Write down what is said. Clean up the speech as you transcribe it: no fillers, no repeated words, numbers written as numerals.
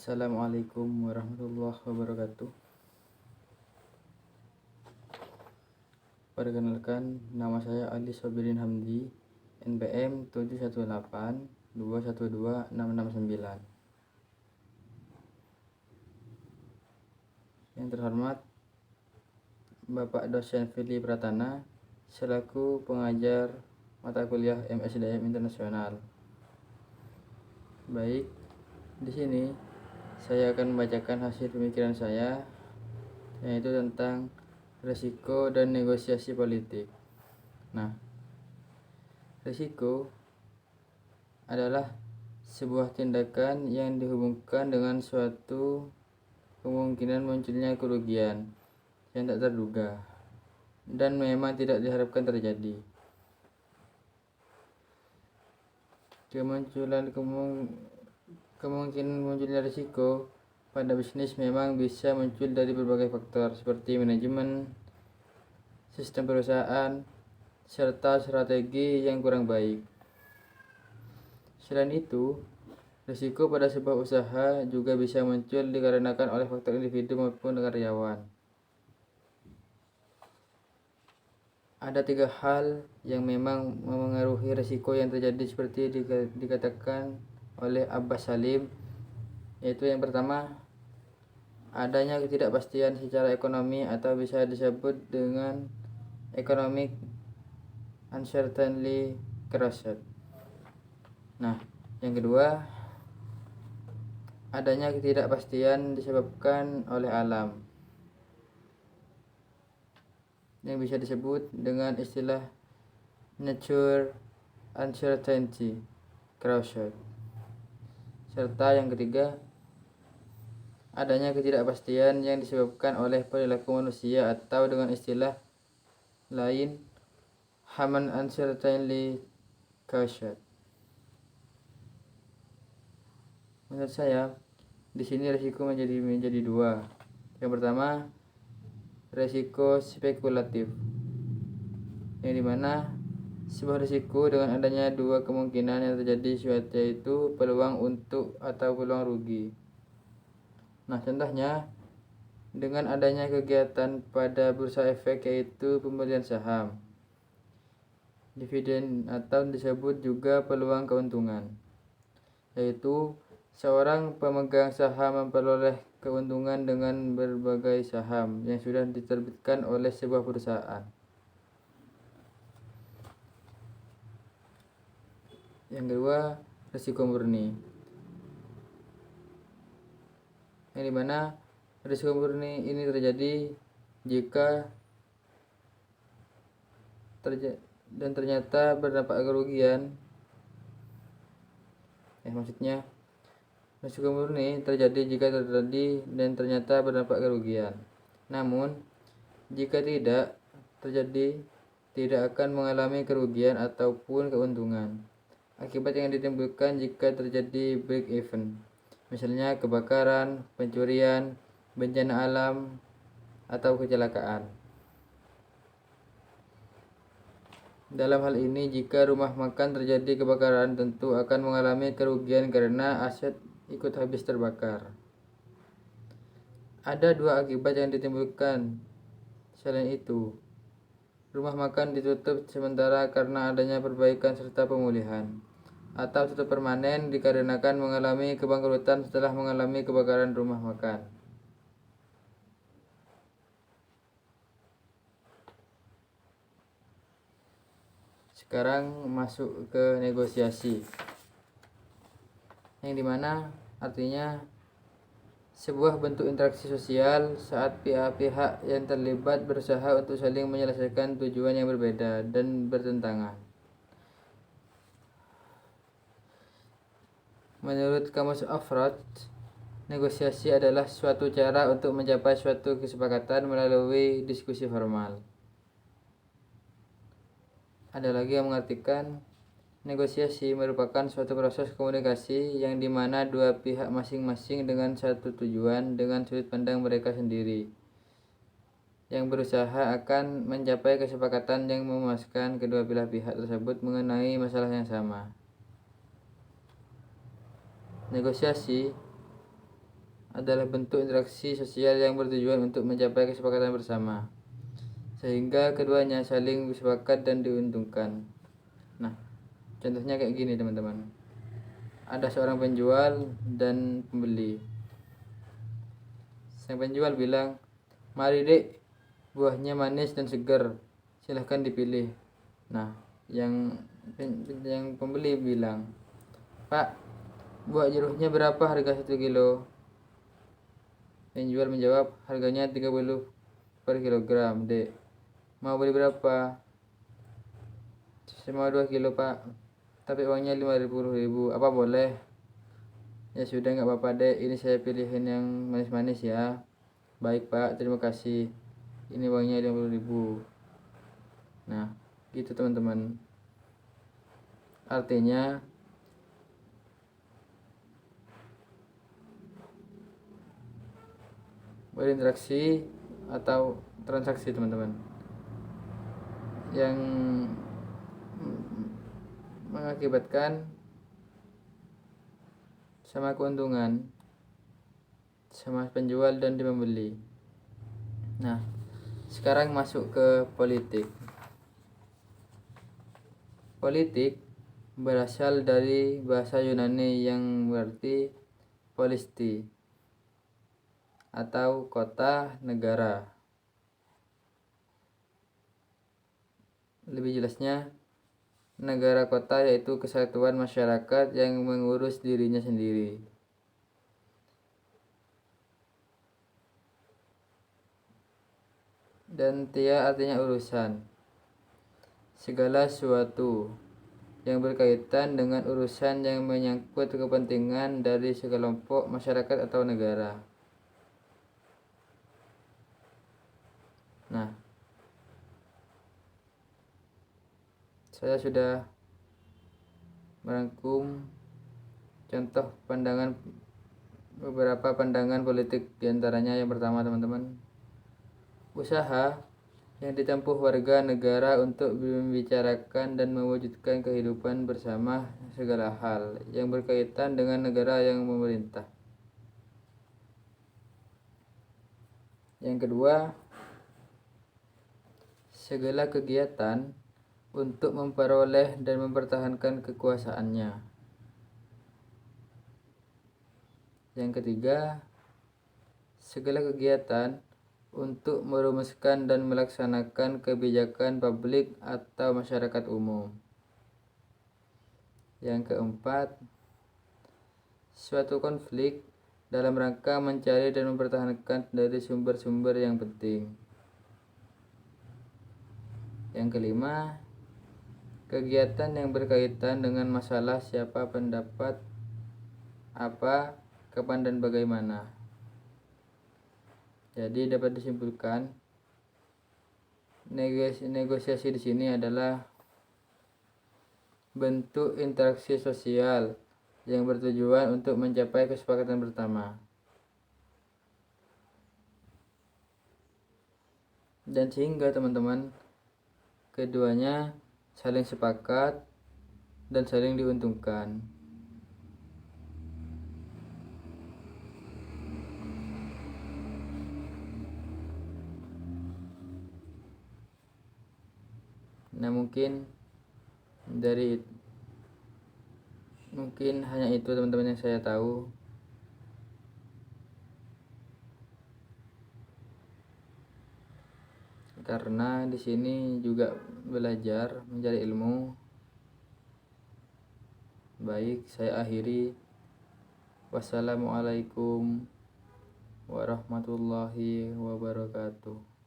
Assalamualaikum warahmatullahi wabarakatuh. Perkenalkan, nama saya Ali Sobirin Hamdi, NPM 718212669. Yang terhormat Bapak Dosen Fili Pratana selaku pengajar mata kuliah MSDM Internasional. Baik, di sini saya akan membacakan hasil pemikiran saya, yaitu tentang risiko dan negosiasi politik. Nah, risiko adalah sebuah tindakan yang dihubungkan dengan suatu kemungkinan munculnya kerugian yang tak terduga dan memang tidak diharapkan terjadi. Kemungkinan munculnya risiko pada bisnis memang bisa muncul dari berbagai faktor seperti manajemen, sistem perusahaan, serta strategi yang kurang baik. Selain itu, risiko pada sebuah usaha juga bisa muncul dikarenakan oleh faktor individu maupun karyawan. Ada 3 hal yang memang memengaruhi risiko yang terjadi seperti dikatakan oleh Abbas Salim, yaitu yang pertama, adanya ketidakpastian secara ekonomi atau bisa disebut dengan economic uncertainty crisis. Nah, yang kedua, adanya ketidakpastian disebabkan oleh alam, yang bisa disebut dengan istilah nature uncertainty crisis. Serta yang ketiga, adanya ketidakpastian yang disebabkan oleh perilaku manusia atau dengan istilah lain human uncertainty crisis. Menurut saya, di sini risiko menjadi dua. Yang pertama, risiko spekulatif, yang dimana sebuah risiko dengan adanya dua kemungkinan yang terjadi, yaitu peluang untung atau peluang rugi. Nah, contohnya dengan adanya kegiatan pada bursa efek, yaitu pembelian saham, dividen, atau disebut juga peluang keuntungan, yaitu seorang pemegang saham memperoleh keuntungan dengan berbagai saham yang sudah diterbitkan oleh sebuah perusahaan. Yang kedua, risiko murni, yang dimana risiko murni ini terjadi jika ternyata berdampak kerugian. Maksudnya risiko murni terjadi jika terjadi dan ternyata berdampak kerugian. Namun, jika tidak terjadi, tidak akan mengalami kerugian ataupun keuntungan. Akibat yang ditimbulkan jika terjadi break even, misalnya kebakaran, pencurian, bencana alam, atau kecelakaan. Dalam hal ini, jika rumah makan terjadi kebakaran, tentu akan mengalami kerugian karena aset ikut habis terbakar. Ada 2 akibat yang ditimbulkan. Selain itu, rumah makan ditutup sementara karena adanya perbaikan serta pemulihan, atau tutup permanen dikarenakan mengalami kebangkrutan setelah mengalami kebakaran rumah makan. Sekarang masuk ke negosiasi, yang dimana artinya sebuah bentuk interaksi sosial saat pihak-pihak yang terlibat berusaha untuk saling menyelesaikan tujuan yang berbeda dan bertentangan. Menurut Kamus Afrod, negosiasi adalah suatu cara untuk mencapai suatu kesepakatan melalui diskusi formal. Ada lagi yang mengartikan negosiasi merupakan suatu proses komunikasi yang dimana dua pihak masing-masing dengan satu tujuan dengan sudut pandang mereka sendiri, yang berusaha akan mencapai kesepakatan yang memuaskan kedua belah pihak tersebut mengenai masalah yang sama. Negosiasi adalah bentuk interaksi sosial yang bertujuan untuk mencapai kesepakatan bersama, sehingga keduanya saling bersepakat dan diuntungkan. Nah, contohnya kayak gini teman-teman. Ada seorang penjual dan pembeli. Sang penjual bilang, "Mari dek, buahnya manis dan segar, silahkan dipilih." Nah, yang pembeli bilang, "Pak, buah jeruknya berapa harga 1 kilo?" Penjual menjawab, "Harganya 30 per kilogram, dek. Mau beli berapa?" "Saya mau 2 kilo, Pak. Tapi uangnya 50.000. Apa boleh?" "Ya sudah, nggak apa-apa, dek. Ini saya pilihin yang manis-manis ya." "Baik, Pak. Terima kasih. Ini uangnya 50.000." Nah, gitu teman-teman. Artinya berinteraksi atau transaksi teman-teman yang mengakibatkan sama keuntungan sama penjual dan pembeli. Nah, sekarang masuk ke politik. Politik berasal dari bahasa Yunani yang berarti polisti atau kota negara. Lebih jelasnya, negara kota yaitu kesatuan masyarakat yang mengurus dirinya sendiri. Dan tia artinya urusan. Segala sesuatu yang berkaitan dengan urusan yang menyangkut kepentingan dari sekelompok masyarakat atau negara. Nah, saya sudah merangkum contoh beberapa pandangan politik, diantaranya yang pertama teman-teman, usaha yang ditempuh warga negara untuk membicarakan dan mewujudkan kehidupan bersama segala hal yang berkaitan dengan negara yang memerintah. Yang kedua, segala kegiatan untuk memperoleh dan mempertahankan kekuasaannya. Yang ketiga, segala kegiatan untuk merumuskan dan melaksanakan kebijakan publik atau masyarakat umum. Yang keempat, suatu konflik dalam rangka mencari dan mempertahankan dari sumber-sumber yang penting. Yang kelima, kegiatan yang berkaitan dengan masalah siapa, pendapat, apa, kapan, dan bagaimana. Jadi dapat disimpulkan, negosiasi di sini adalah bentuk interaksi sosial yang bertujuan untuk mencapai kesepakatan bersama. Dan sehingga teman-teman, keduanya saling sepakat dan saling diuntungkan. Nah, mungkin hanya itu teman-teman yang saya tahu. Karena di sini juga belajar mencari ilmu. Baik, saya akhiri. Wassalamualaikum warahmatullahi wabarakatuh.